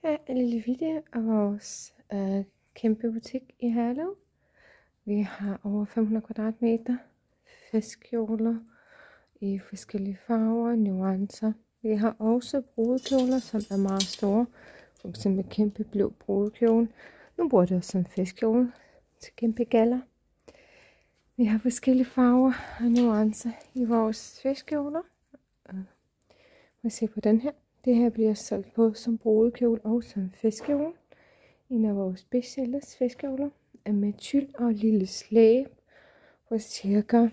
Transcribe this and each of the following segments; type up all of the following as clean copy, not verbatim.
Her er en lille video af vores kæmpe butik i Herlev. Vi har over 500 kvadratmeter festkjoler i forskellige farver og nuancer. Vi har også brudekjoler, som er meget store. For eksempel kæmpe blå brudekjole. Nu bruger det også som festkjole til kæmpe galler. Vi har forskellige farver og nuancer i vores festkjoler. Må se på den her. Det her bliver solgt på som brudekjole og som festkjole. En af vores bestsellers festkjoler er med tyld og lille slæb på cirka,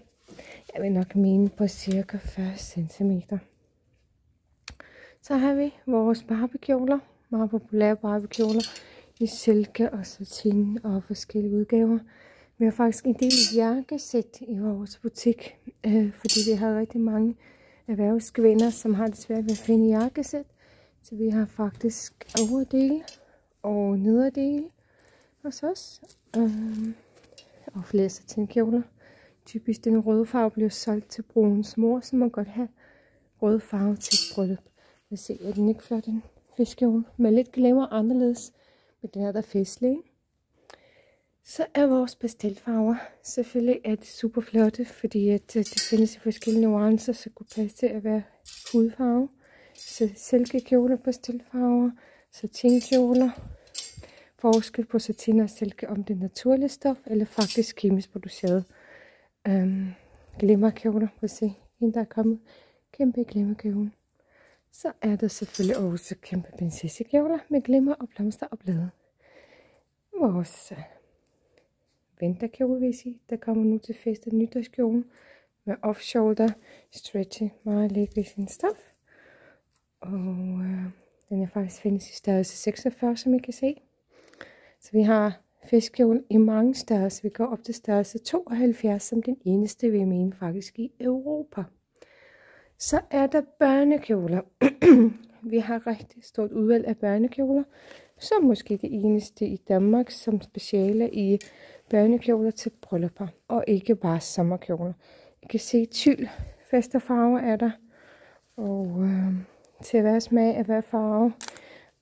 jeg vil nok mene på cirka 40 cm. Så har vi vores barbekjoler, meget populære barbekjoler i silke og satin og forskellige udgaver. Vi har faktisk en del jakkesæt i vores butik, fordi vi har rigtig mange erhvervskvinder, som har det svært ved at finde jakkesæt. Så vi har faktisk overdele og nederdele hos os. Og flere satinkjoler. Typisk den røde farve bliver solgt til brudens mor, så man godt have rød farve til bryllup. Jeg se, at den ikke flot, en festkjole med lidt glimmer anderledes. Men den er der festlig. Så er vores pastelfarver. Selvfølgelig er det super flotte, fordi at det findes i forskellige nuancer, så kunne passe til at være hudfarve. Så silkekjoler, pastelfarver, satinkjoler. Forskel på satin og silke, om det er naturligt stof eller faktisk kemisk produceret. Glimmerkjoler, prøv at se, en der er kommet. Kæmpe glimmerkjole. Så er der selvfølgelig også kæmpe prinsessekjoler med glimmer og blomster og blade. Vores vinterkjole, vil jeg sige, der kommer nu til fest og nytårskjolen med off-shoulder, stretchy, meget lækker i sin stof. Og den er faktisk findes i størrelse 46, som I kan se. Så vi har festkjole i mange størrelser. Vi går op til størrelse 72, som den eneste, vi mener faktisk i Europa. Så er der børnekjoler. Vi har rigtig stort udvalg af børnekjoler, som måske det eneste i Danmark, som speciale i børnekjoler til bryllupper, og ikke bare sommerkjoler. I kan se tyld, fester farver er der, og til hver smag af hver farve.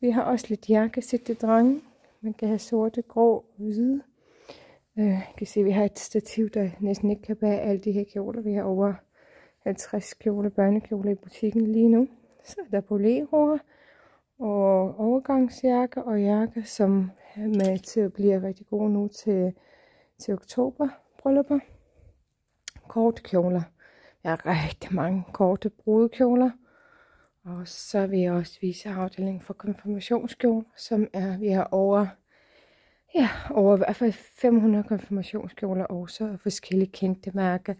Vi har også lidt jakkesæt til drenge. Man kan have sorte, grå og hvide. I kan se, at vi har et stativ, der næsten ikke kan bære alle de her kjoler. Vi har over 50 kjoler, børnekjoler i butikken lige nu. Så er der boleroer og overgangsjakker og jakker, som er med til at blive rigtig gode nu til oktober bryllupper. Kortkjoler. Vi har rigtig mange korte brudekjoler. Og så vil jeg også vise afdelingen for konfirmationskjoler, som er, vi har over i hvert fald 500 konfirmationskjoler også, og forskellige kendte mærker.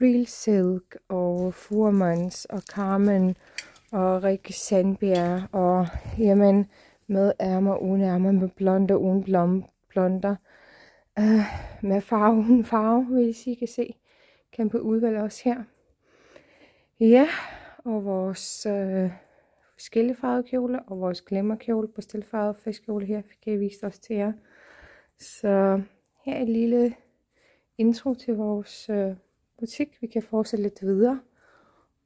Real Silk og Fuhrmanns og Carmen og Rikke Sandbjerg og jamen med ærmer uden ærmer, med blonder uden blonder, med farve uden farve, vil jeg sige, kan se. Kæmpe udvalg også her. Ja, og vores forskellige farvede kjoler og vores glimmerkjole på stilfarvede festkjole her fik jeg vist også til jer. Så her er et lille intro til vores butik. Vi kan fortsætte lidt videre.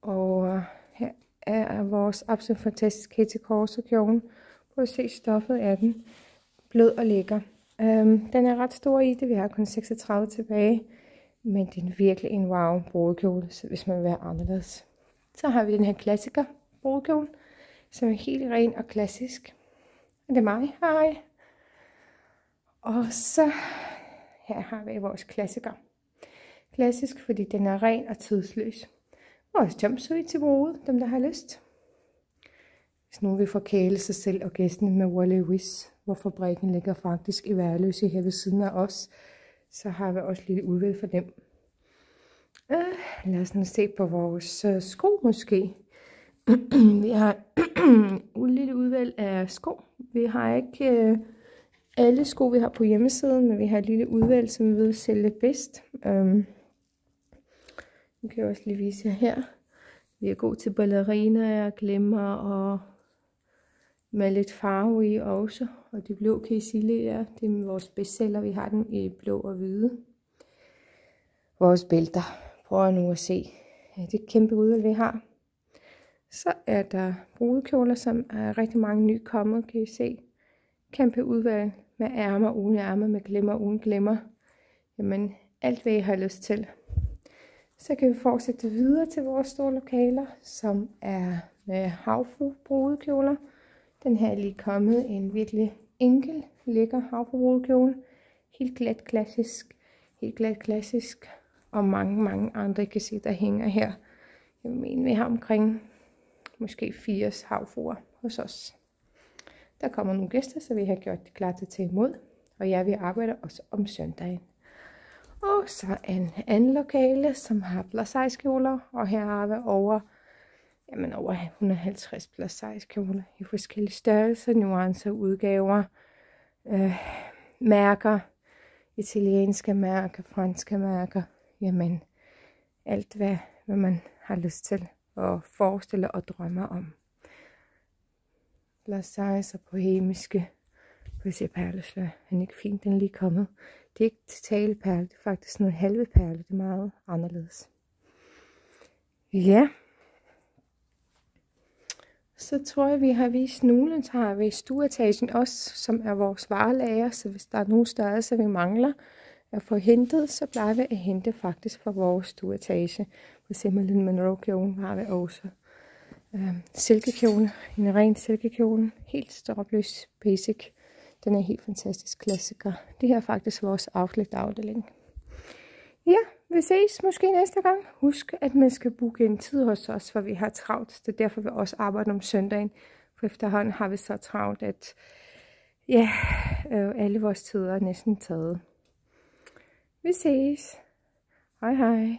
Og her er vores absolut fantastiske Katie Corso kjole. Prøv at se stoffet af den. Blød og lækker. Den er ret stor i det. Vi har kun 36 tilbage. Men det er virkelig en wow brudekjole, hvis man vil være anderledes. Så har vi den her klassiker brudekjole, som er helt ren og klassisk. Og det er mig. Hej. Og så her har vi vores klassiker. Klassisk, fordi den er ren og tidsløs. Vores jumpsuit til brudet, dem der har lyst. Hvis nu vil forkæle sig selv og gæsten med Wally Wish, hvor fabrikken ligger faktisk i Værløse her ved siden af os, så har vi også lidt udvalg for dem. Lad os nu se på vores sko måske. Vi har et lille udvalg af sko. Vi har ikke alle sko, vi har på hjemmesiden, men vi har et lille udvalg, som vi vil sælge bedst. Nu kan jeg også lige vise jer her. Vi er gode til balleriner og glimmer og med lidt farve i også. Og de blå kan I sige lidt, ja. Det er vores bestseller. Vi har dem i blå og hvide. Vores bælter. Prøv nu at se. Det er et kæmpe udvalg, vi har. Så er der brudekjoler, som er rigtig mange nye kommet, kan I se. kæmpe udvalg med ærmer, uden ærmer, med glimmer, uden glimmer. Jamen, alt hvad I har lyst til. Så kan vi fortsætte videre til vores store lokaler, som er med havfru brudekjoler. Den her er lige kommet en virkelig enkel, lækker havfru brudekjole. Helt glat klassisk. Og mange andre, I kan se, der hænger her. Jeg mener, vi har omkring måske 80 havfruer hos os. Der kommer nogle gæster, så vi har gjort det klar til at tage imod. Og ja, vi arbejder også om søndagen. Og så en anden lokale, som har plus size kjoler. Og her har vi over 150 plus size kjoler i forskellige størrelser, nuancer, udgaver, mærker, italienske mærker, franske mærker. Jamen, alt hvad man har lyst til at forestille og drømme om. Plus size og bohemiske. Vi ser perleslør. Den er ikke fint, den er lige kommet. Det er ikke totale perle, det er faktisk noget halve perle. Det er meget anderledes. Ja. Så tror jeg, vi har vist nogle. Så har vi stueetagen også, som er vores varelager. Så hvis der er nogle størrelser, vi mangler at få hentet, så plejer vi at hente faktisk fra vores stueetage. For eksempel en Monroe-kjole har vi også. Silkekjole, en ren silkekjole. Helt stråbløs basic. Den er helt fantastisk klassiker. Det her er faktisk vores afslægtafdeling. Ja, vi ses måske næste gang. Husk, at man skal booke en tid hos os, for vi har travlt. Det er derfor, vi også arbejder om søndagen. For efterhånden har vi så travlt, at ja, alle vores tider er næsten taget. Vi ses. Hej hej.